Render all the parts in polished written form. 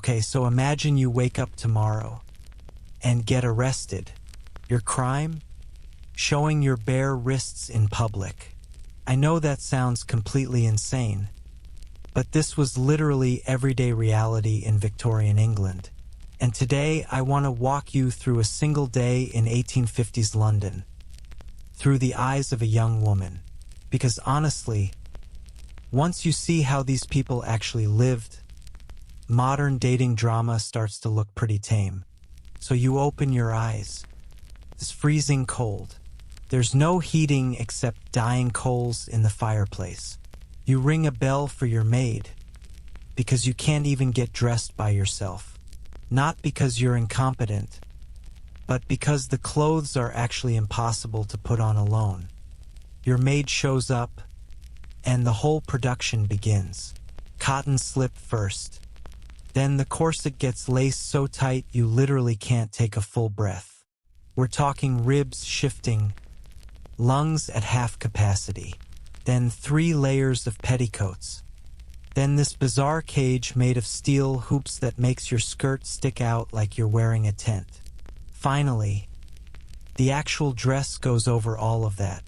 Okay, so imagine you wake up tomorrow and get arrested. Your crime? Showing your bare wrists in public. I know that sounds completely insane, but this was literally everyday reality in Victorian England. And today I want to walk you through a single day in 1850s London, through the eyes of a young woman. Because honestly, once you see how these people actually lived, modern dating drama starts to look pretty tame. So you open your eyes. It's freezing cold. There's no heating except dying coals in the fireplace. You ring a bell for your maid because you can't even get dressed by yourself. Not because you're incompetent, but because the clothes are actually impossible to put on alone. Your maid shows up, and the whole production begins. Cotton slip first. Then the corset gets laced so tight you literally can't take a full breath. We're talking ribs shifting, lungs at half capacity. Then 3 layers of petticoats. Then this bizarre cage made of steel hoops that makes your skirt stick out like you're wearing a tent. Finally, the actual dress goes over all of that.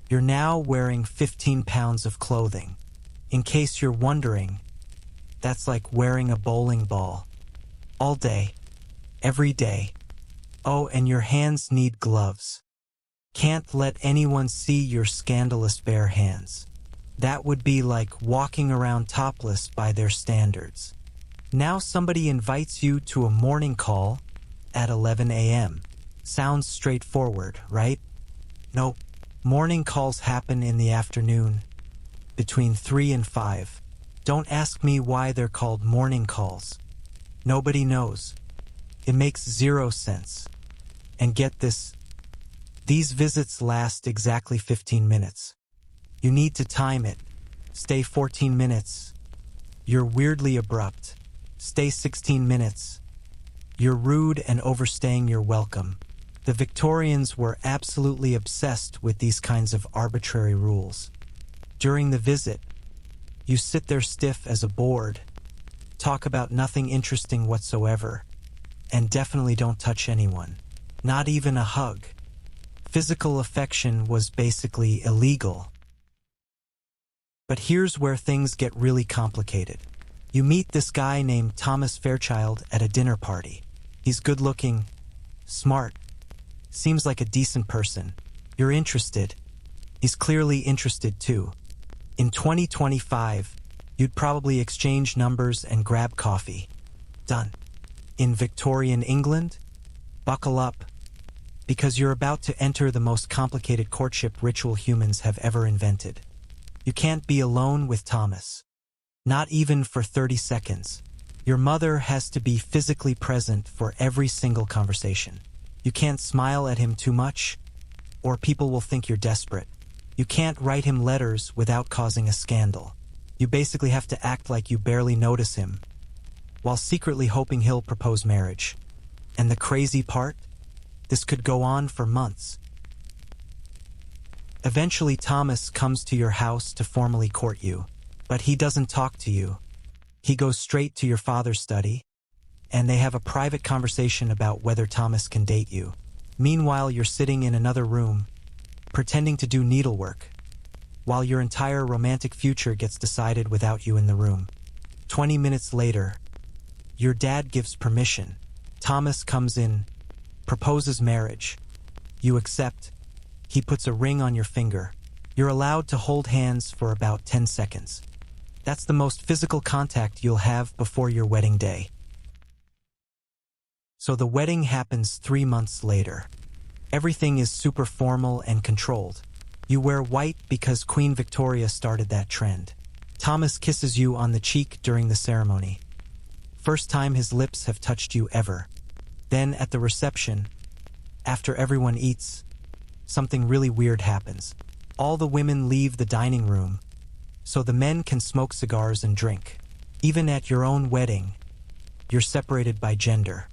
You're now wearing 15 pounds of clothing. In case you're wondering, that's like wearing a bowling ball. All day. Every day. Oh, and your hands need gloves. Can't let anyone see your scandalous bare hands. That would be like walking around topless by their standards. Now somebody invites you to a morning call at 11 a.m. Sounds straightforward, right? Nope. Morning calls happen in the afternoon, between 3 and 5. Don't ask me why they're called morning calls. Nobody knows. It makes 0 sense. And get this, these visits last exactly 15 minutes. You need to time it. Stay 14 minutes. You're weirdly abrupt. Stay 16 minutes. You're rude and overstaying your welcome. The Victorians were absolutely obsessed with these kinds of arbitrary rules. During the visit, you sit there stiff as a board, talk about nothing interesting whatsoever, and definitely don't touch anyone. Not even a hug. Physical affection was basically illegal. But here's where things get really complicated. You meet this guy named Thomas Fairchild at a dinner party. He's good-looking, smart, seems like a decent person. You're interested. He's clearly interested too. In 2025, you'd probably exchange numbers and grab coffee. Done. In Victorian England, buckle up, because you're about to enter the most complicated courtship ritual humans have ever invented. You can't be alone with Thomas. Not even for 30 seconds. Your mother has to be physically present for every single conversation. You can't smile at him too much, or people will think you're desperate. You can't write him letters without causing a scandal. You basically have to act like you barely notice him, while secretly hoping he'll propose marriage. And the crazy part? This could go on for months. Eventually, Thomas comes to your house to formally court you, but he doesn't talk to you. He goes straight to your father's study, and they have a private conversation about whether Thomas can date you. Meanwhile, you're sitting in another room, pretending to do needlework, while your entire romantic future gets decided without you in the room. 20 minutes later, your dad gives permission. Thomas comes in, proposes marriage. You accept. He puts a ring on your finger. You're allowed to hold hands for about 10 seconds. That's the most physical contact you'll have before your wedding day. So the wedding happens 3 months later. Everything is super formal and controlled. You wear white because Queen Victoria started that trend. Thomas kisses you on the cheek during the ceremony. First time his lips have touched you ever. Then at the reception, after everyone eats, something really weird happens. All the women leave the dining room, so the men can smoke cigars and drink. Even at your own wedding, you're separated by gender.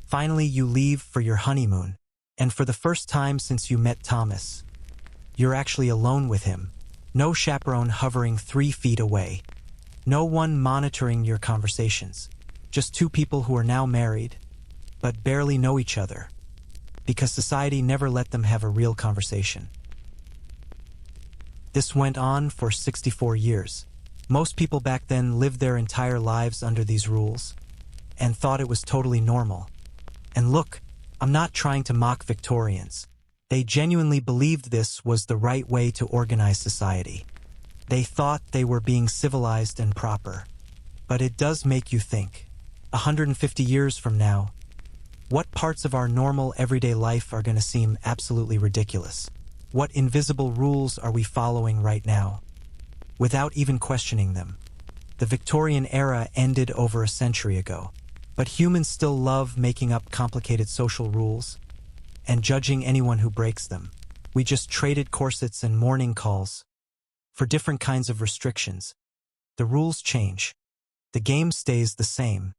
Finally, you leave for your honeymoon, and for the first time since you met Thomas, you're actually alone with him. No chaperone hovering 3 feet away. No one monitoring your conversations. Just two people who are now married, but barely know each other, because society never let them have a real conversation. This went on for 64 years. Most people back then lived their entire lives under these rules, and thought it was totally normal. And look, I'm not trying to mock Victorians. They genuinely believed this was the right way to organize society. They thought they were being civilized and proper. But it does make you think, 150 years from now, what parts of our normal everyday life are going to seem absolutely ridiculous? What invisible rules are we following right now, without even questioning them? The Victorian era ended over a century ago, but humans still love making up complicated social rules and judging anyone who breaks them. We just traded corsets and morning calls for different kinds of restrictions. The rules change. The game stays the same.